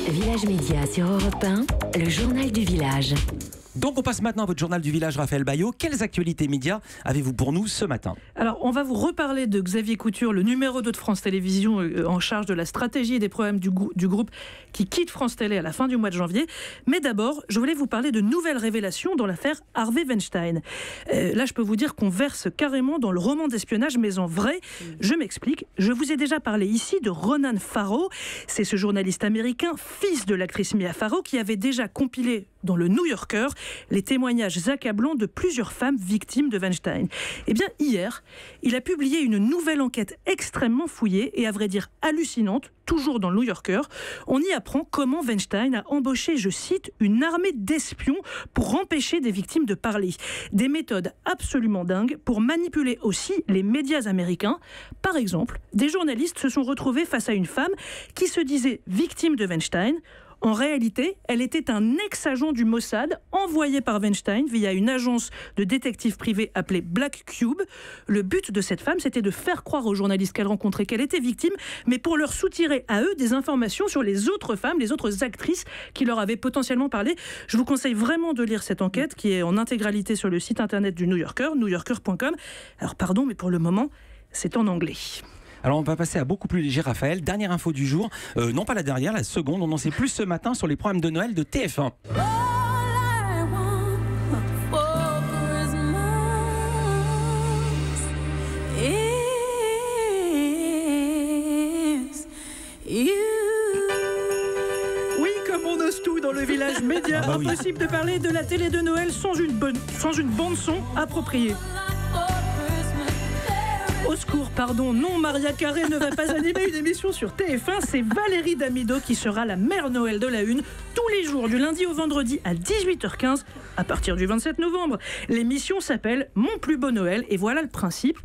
Village Média sur Europe 1, le journal du village. Donc on passe maintenant à votre journal du village, Raphaël Baillot. Quelles actualités médias avez-vous pour nous ce matin? Alors on va vous reparler de Xavier Couture, le numéro 2 de France Télévisions, en charge de la stratégie et des programmes du groupe qui quitte France Télé à la fin du mois de janvier. Mais d'abord, je voulais vous parler de nouvelles révélations dans l'affaire Harvey Weinstein. Là je peux vous dire qu'on verse carrément dans le roman d'espionnage, mais en vrai. Je m'explique. Je vous ai déjà parlé ici de Ronan Farrow. C'est ce journaliste américain, fils de l'actrice Mia Farrow, qui avait déjà compilé dans le New Yorker les témoignages accablants de plusieurs femmes victimes de Weinstein. Eh bien, hier, il a publié une nouvelle enquête extrêmement fouillée et à vrai dire hallucinante, toujours dans le New Yorker. On y apprend comment Weinstein a embauché, je cite, une armée d'espions pour empêcher des victimes de parler. Des méthodes absolument dingues pour manipuler aussi les médias américains. Par exemple, des journalistes se sont retrouvés face à une femme qui se disait victime de Weinstein. En réalité, elle était un ex-agent du Mossad envoyé par Weinstein via une agence de détectives privés appelée Black Cube. Le but de cette femme, c'était de faire croire aux journalistes qu'elle rencontrait qu'elle était victime, mais pour leur soutirer à eux des informations sur les autres femmes, les autres actrices qui leur avaient potentiellement parlé. Je vous conseille vraiment de lire cette enquête qui est en intégralité sur le site internet du New Yorker, newyorker.com. Alors pardon, mais pour le moment, c'est en anglais. Alors on va passer à beaucoup plus léger, Raphaël. Dernière info du jour, non pas la dernière, la seconde. On en sait plus ce matin sur les programmes de Noël de TF1. Oui, comme on ose tout dans le village média, impossible de parler de la télé de Noël sans une bande-son appropriée. Au secours, pardon, non, Maria Carré ne va pas animer une émission sur TF1, c'est Valérie Damido qui sera la mère Noël de la Une, tous les jours, du lundi au vendredi à 18h15, à partir du 27 novembre. L'émission s'appelle Mon plus beau Noël, et voilà le principe.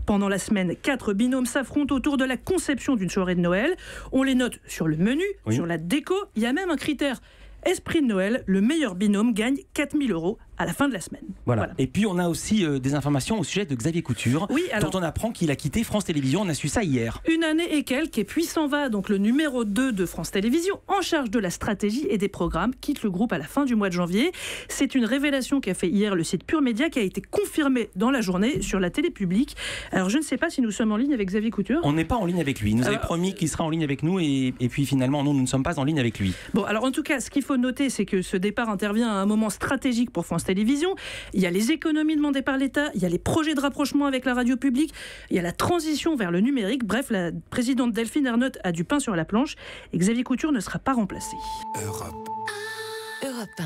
Pendant la semaine, 4 binômes s'affrontent autour de la conception d'une soirée de Noël. On les note sur le menu, sur la déco, il y a même un critère. Esprit de Noël, le meilleur binôme gagne 4 000 € à la fin de la semaine. Voilà. Et puis on a aussi des informations au sujet de Xavier Couture, dont on apprend qu'il a quitté France Télévisions. On a su ça hier. Une année et quelques, et puis s'en va, donc le numéro 2 de France Télévisions, en charge de la stratégie et des programmes, quitte le groupe à la fin du mois de janvier. C'est une révélation qu'a fait hier le site Pure Média, qui a été confirmée dans la journée sur la télé publique. Alors je ne sais pas si nous sommes en ligne avec Xavier Couture. On n'est pas en ligne avec lui. Il nous avait promis qu'il serait en ligne avec nous, et puis finalement, non, nous ne sommes pas en ligne avec lui. Bon, alors en tout cas, ce qu'il faut noter, c'est que ce départ intervient à un moment stratégique pour France Télévisions. Il y a les économies demandées par l'État, il y a les projets de rapprochement avec la radio publique, il y a la transition vers le numérique. Bref, la présidente Delphine Ernotte a du pain sur la planche et Xavier Couture ne sera pas remplacé. Europe 1.